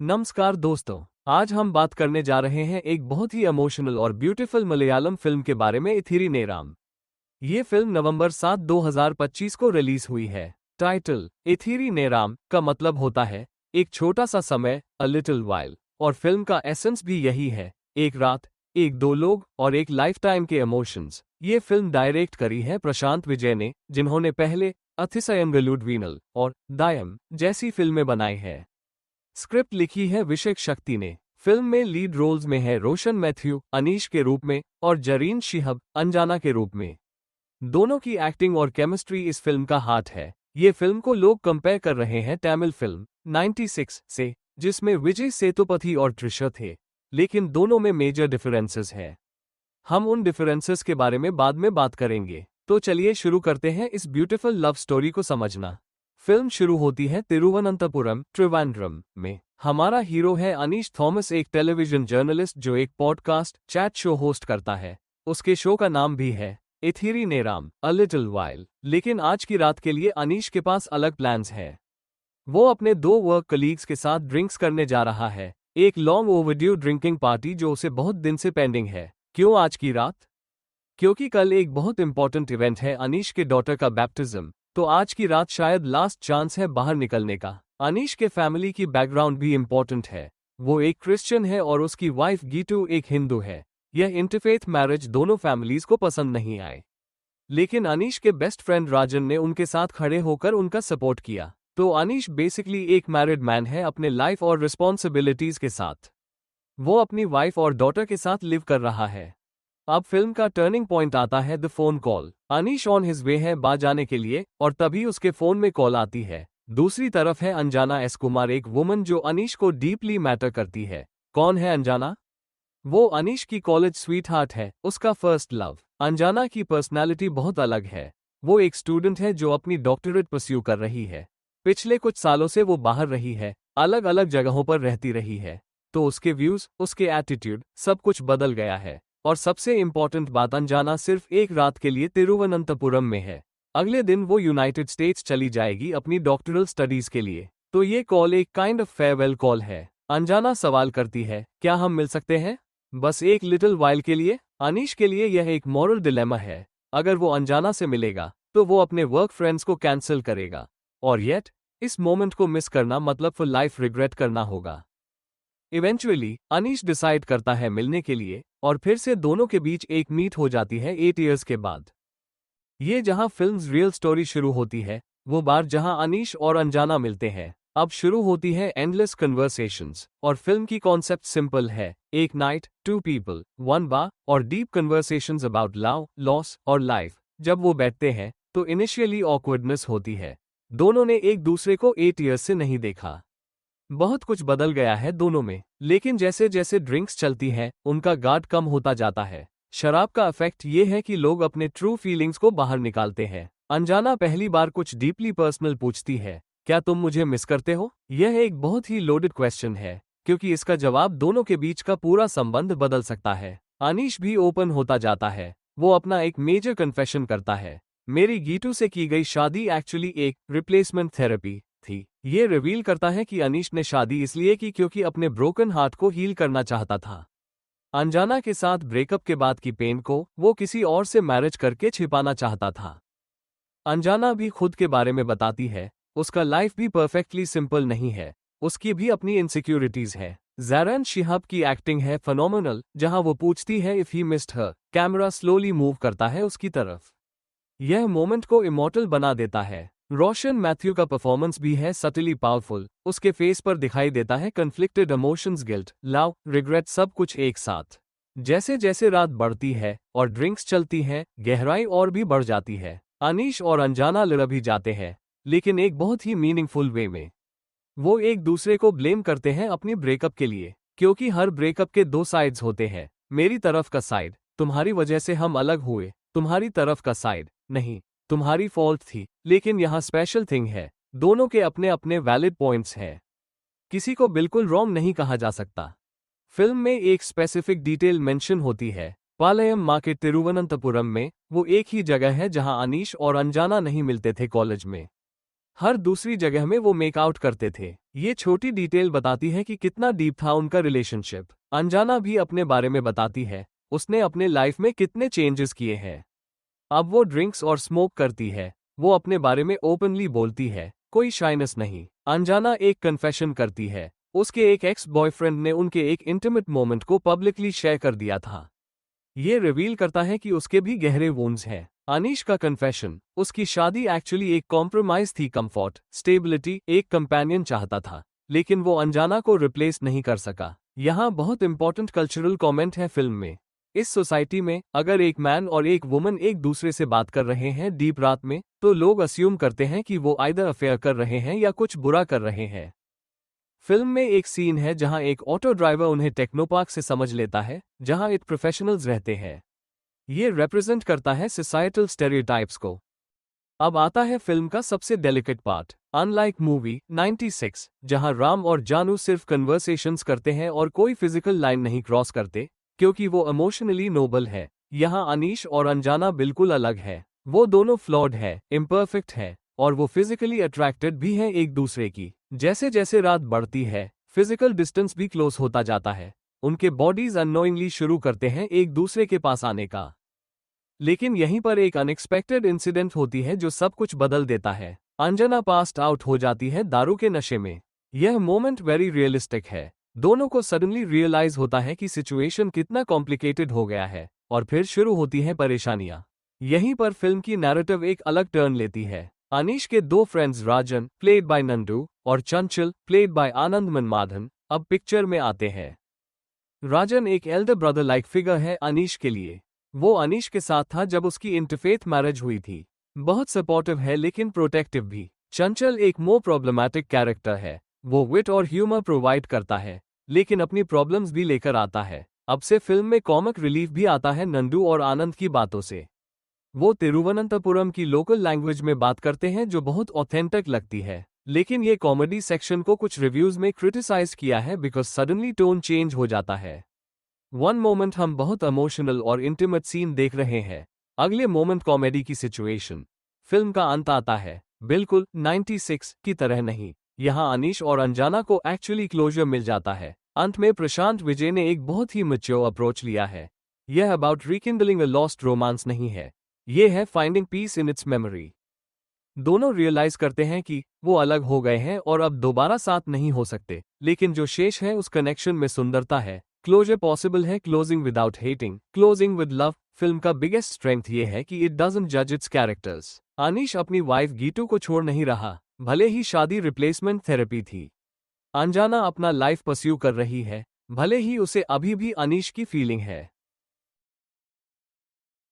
नमस्कार दोस्तों, आज हम बात करने जा रहे हैं एक बहुत ही इमोशनल और ब्यूटीफुल मलयालम फिल्म के बारे में, इथिरी नेराम। ये फिल्म नवंबर 7, 2025 को रिलीज हुई है। टाइटल इथिरी नेराम का मतलब होता है एक छोटा सा समय, अ लिटिल वाइल, और फिल्म का एसेंस भी यही है, एक रात, एक दो लोग और एक लाइफ टाइम के इमोशंस। ये फिल्म डायरेक्ट करी है प्रशांत विजय ने, जिन्होंने पहले अथिसयंगलुडवीनल और दायम जैसी फिल्में बनाई है। स्क्रिप्ट लिखी है विशेक शक्ति ने। फिल्म में लीड रोल्स में है रोशन मैथ्यू अनीश के रूप में और जरीन शिहब अंजाना के रूप में। दोनों की एक्टिंग और केमिस्ट्री इस फिल्म का हार्ट है। ये फिल्म को लोग कंपेयर कर रहे हैं तमिल फिल्म 96 से, जिसमें विजय सेतुपति और त्रिशा थे, लेकिन दोनों में मेजर डिफरेंसेस है। हम उन डिफरेंसेस के बारे में बाद में बात करेंगे। तो चलिए शुरू करते हैं इस ब्यूटीफुल लव स्टोरी को समझना। फिल्म शुरू होती है तिरुवनंतपुरम, त्रिवेंद्रम में। हमारा हीरो है अनीश थॉमस, एक टेलीविजन जर्नलिस्ट जो एक पॉडकास्ट चैट शो होस्ट करता है। उसके शो का नाम भी है इथिरी नेराम, अ लिटिल वाइल। लेकिन आज की रात के लिए अनीश के पास अलग प्लान्स है। वो अपने दो वर्क कलीग्स के साथ ड्रिंक्स करने जा रहा है, एक लॉन्ग ओवरड्यू ड्रिंकिंग पार्टी जो उसे बहुत दिन से पेंडिंग है। क्यों आज की रात? क्योंकि कल एक बहुत इंपॉर्टेंट इवेंट है, अनीश के डॉटर का बैप्टिज्म। तो आज की रात शायद लास्ट चांस है बाहर निकलने का। अनीश के फैमिली की बैकग्राउंड भी इंपॉर्टेंट है। वो एक क्रिश्चियन है और उसकी वाइफ गीतू एक हिंदू है। यह इंटरफेथ मैरिज दोनों फैमिलीज को पसंद नहीं आए, लेकिन अनीश के बेस्ट फ्रेंड राजन ने उनके साथ खड़े होकर उनका सपोर्ट किया। तो अनीश बेसिकली एक मैरिड मैन है अपने लाइफ और रिस्पॉन्सिबिलिटीज के साथ। वो अपनी वाइफ और डॉटर के साथ लिव कर रहा है। अब फिल्म का टर्निंग पॉइंट आता है the phone call. Anish on his way है बाहर जाने के लिए और तभी उसके फोन में कॉल आती है। दूसरी तरफ है अंजाना एस कुमार, एक वुमन जो अनीश को डीपली मैटर करती है। कौन है अंजाना? वो अनीश की कॉलेज स्वीट हार्ट है, उसका फर्स्ट लव। अंजाना की पर्सनैलिटी बहुत अलग है। वो एक स्टूडेंट है जो अपनी डॉक्टरेट परस्यू कर रही है। पिछले कुछ सालों से वो बाहर रही है, अलग अलग जगहों पर रहती रही है। तो उसके व्यूज, उसके एटीट्यूड, सब कुछ बदल गया है। और सबसे इंपॉर्टेंट बात, अंजाना सिर्फ एक रात के लिए तिरुवनंतपुरम में है। अगले दिन वो यूनाइटेड स्टेट्स चली जाएगी अपनी डॉक्टरल स्टडीज के लिए। तो ये कॉल एक काइंड ऑफ फेयरवेल कॉल है। अंजाना सवाल करती है, क्या हम मिल सकते हैं बस एक लिटिल वाइल के लिए? अनीश के लिए यह एक मॉरल डिलेमा है। अगर वो अंजाना से मिलेगा तो वो अपने वर्क फ्रेंड्स को कैंसिल करेगा, और येट इस मोमेंट को मिस करना मतलब फॉर लाइफ रिग्रेट करना होगा। इवेंचुअली अनीश डिसाइड करता है मिलने के लिए, और फिर से दोनों के बीच एक मीट हो जाती है 8 ईयर्स के बाद। ये जहां फिल्म्स रियल स्टोरी शुरू होती है, वो बार जहां अनीश और अंजाना मिलते हैं। अब शुरू होती है एंडलेस कन्वर्सेशंस, और फिल्म की कॉन्सेप्ट सिंपल है, एक night, to people, one bar, और deep conversations about love, loss और लाइफ। जब वो बैठते हैं तो इनिशियली ऑकवर्डनेस होती है। दोनों ने एक दूसरे को 8 ईयर्स से नहीं देखा। बहुत कुछ बदल गया है दोनों में, लेकिन जैसे जैसे ड्रिंक्स चलती हैं उनका गार्ड कम होता जाता है। शराब का इफेक्ट ये है कि लोग अपने ट्रू फीलिंग्स को बाहर निकालते हैं। अंजाना पहली बार कुछ डीपली पर्सनल पूछती है, क्या तुम मुझे मिस करते हो? यह एक बहुत ही लोडेड क्वेश्चन है, क्योंकि इसका जवाब दोनों के बीच का पूरा संबंध बदल सकता है। अनीश भी ओपन होता जाता है। वो अपना एक मेजर कन्फेशन करता है, मेरी गीतू से की गई शादी एक्चुअली एक रिप्लेसमेंट थेरेपी थी। ये रिवील करता है कि अनीश ने शादी इसलिए की क्योंकि अपने ब्रोकन हार्ट को हील करना चाहता था। अंजाना के साथ ब्रेकअप के बाद की पेन को वो किसी और से मैरिज करके छिपाना चाहता था। अंजाना भी खुद के बारे में बताती है, उसका लाइफ भी परफेक्टली सिंपल नहीं है, उसकी भी अपनी इनसिक्योरिटीज है। ज़ैरन शिहाब की एक्टिंग है फेनोमेनल, जहां वो पूछती है if he missed her, camera slowly move करता है उसकी तरफ। यह मोमेंट को इमॉर्टल बना देता है। रोशन मैथ्यू का परफॉर्मेंस भी है सटली पावरफुल। उसके फेस पर दिखाई देता है conflicted emotions, guilt, love, regret, सब कुछ एक साथ। जैसे जैसे रात बढ़ती है और ड्रिंक्स चलती हैं, गहराई और भी बढ़ जाती है। अनीश और अंजाना लड़ भी जाते हैं, लेकिन एक बहुत ही मीनिंगफुल वे में। वो एक दूसरे को ब्लेम करते हैं अपनी ब्रेकअप के लिए, क्योंकि हर ब्रेकअप के दो साइड्स होते हैं। मेरी तरफ का साइड, तुम्हारी वजह से हम अलग हुए। तुम्हारी तरफ का साइड, नहीं, तुम्हारी फॉल्ट थी। लेकिन यहाँ स्पेशल थिंग है, दोनों के अपने अपने वैलिड पॉइंट्स हैं। किसी को बिल्कुल रॉन्ग नहीं कहा जा सकता। फिल्म में एक स्पेसिफिक डिटेल मेंशन होती है, पालयम मार्केट तिरुवनंतपुरम में। वो एक ही जगह है जहां अनीश और अंजाना नहीं मिलते थे कॉलेज में। हर दूसरी जगह में वो मेकआउट करते थे। ये छोटी डिटेल बताती है कि कितना डीप था उनका रिलेशनशिप। अंजाना भी अपने बारे में बताती है, उसने अपने लाइफ में कितने चेंजेस किए हैं। अब वो ड्रिंक्स और स्मोक करती है। वो अपने बारे में ओपनली बोलती है, कोई शाइनेस नहीं। अंजाना एक कन्फेशन करती है, उसके एक एक्स बॉयफ्रेंड ने उनके एक इंटीमेट मोमेंट को पब्लिकली शेयर कर दिया था। ये रिवील करता है कि उसके भी गहरे वुंड्स हैं। अनीश का कन्फेशन, उसकी शादी एक्चुअली एक कॉम्प्रोमाइज थी। कंफर्ट, स्टेबिलिटी, एक कंपेनियन चाहता था, लेकिन वो अंजाना को रिप्लेस नहीं कर सका। यहाँ बहुत इंपॉर्टेंट कल्चरल कमेंट है फिल्म में। इस सोसाइटी में अगर एक मैन और एक वुमन एक दूसरे से बात कर रहे हैं डीप रात में, तो लोग अस्यूम करते हैं कि वो आइदर अफेयर कर रहे हैं या कुछ बुरा कर रहे हैं। फिल्म में एक सीन है जहां एक ऑटो ड्राइवर उन्हें टेक्नोपार्क से समझ लेता है, जहां इट प्रोफेशनल्स रहते हैं। ये रिप्रेजेंट करता है सोसाइटल स्टेरियोटाइप्स को। अब आता है फिल्म का सबसे डेलिकेट पार्ट। अनलाइक मूवी 96, जहां राम और जानू सिर्फ कन्वर्सेशंस करते हैं और कोई फिजिकल लाइन नहीं क्रॉस करते, क्योंकि वो इमोशनली नोबल है, यहाँ अनीश और अंजाना बिल्कुल अलग है। वो दोनों फ्लॉड है, इम्परफेक्ट है, और वो फिजिकली अट्रैक्टेड भी हैं एक दूसरे की। जैसे जैसे रात बढ़ती है, फिजिकल डिस्टेंस भी क्लोज होता जाता है। उनके बॉडीज अननोइंगली शुरू करते हैं एक दूसरे के पास आने का। लेकिन यहीं पर एक अनएक्सपेक्टेड इंसिडेंट होती है जो सब कुछ बदल देता है। अंजना पास्ट आउट हो जाती है दारू के नशे में। यह मोमेंट वेरी रियलिस्टिक है। दोनों को सडनली रियलाइज होता है कि सिचुएशन कितना कॉम्प्लिकेटेड हो गया है, और फिर शुरू होती हैं परेशानियां। यहीं पर फिल्म की नैरेटिव एक अलग टर्न लेती है। अनीश के दो friends Rajan, played by Nandu, और चंचल, प्लेड बाय आनंद मनमाधन, अब पिक्चर में आते हैं। राजन एक एल्डर ब्रदर लाइक फिगर है अनीश के लिए। वो अनीश के साथ था जब उसकी इंटरफेथ मैरिज हुई थी। बहुत सपोर्टिव है लेकिन प्रोटेक्टिव भी। चंचल एक मोर प्रॉब्लमैटिक कैरेक्टर है। वो विट और ह्यूमर प्रोवाइड करता है, लेकिन अपनी प्रॉब्लम्स भी लेकर आता है। अब से फिल्म में कॉमिक रिलीफ भी आता है नंदू और आनंद की बातों से। वो तिरुवनंतपुरम की लोकल लैंग्वेज में बात करते हैं जो बहुत ऑथेंटिक लगती है। लेकिन ये कॉमेडी सेक्शन को कुछ रिव्यूज में क्रिटिसाइज किया है बिकॉज सडनली टोन चेंज हो जाता है। वन मोमेंट हम बहुत इमोशनल और इंटीमेट सीन देख रहे हैं, अगले मोमेंट कॉमेडी की सिचुएशन। फिल्म का अंत आता है, बिल्कुल 96 की तरह नहीं। यहाँ अनीश और अंजाना को एक्चुअली क्लोजर मिल जाता है। अंत में प्रशांत विजय ने एक बहुत ही मैच्योर अप्रोच लिया है। यह about rekindling a lost romance नहीं है, ये है finding peace in its memory. दोनों रियलाइज करते हैं कि वो अलग हो गए हैं और अब दोबारा साथ नहीं हो सकते, लेकिन जो शेष है उस कनेक्शन में सुंदरता है। क्लोजर पॉसिबल है, closing without hating, closing with love. Film का बिगेस्ट स्ट्रेंथ ये है कि इट डजंट जज इट्स कैरेक्टर्स। अनीश अपनी वाइफ गीतू को छोड़ नहीं रहा, भले ही शादी रिप्लेसमेंट थेरेपी थी। अंजाना अपना लाइफ परस्यू कर रही है, भले ही उसे अभी भी अनीश की फीलिंग है।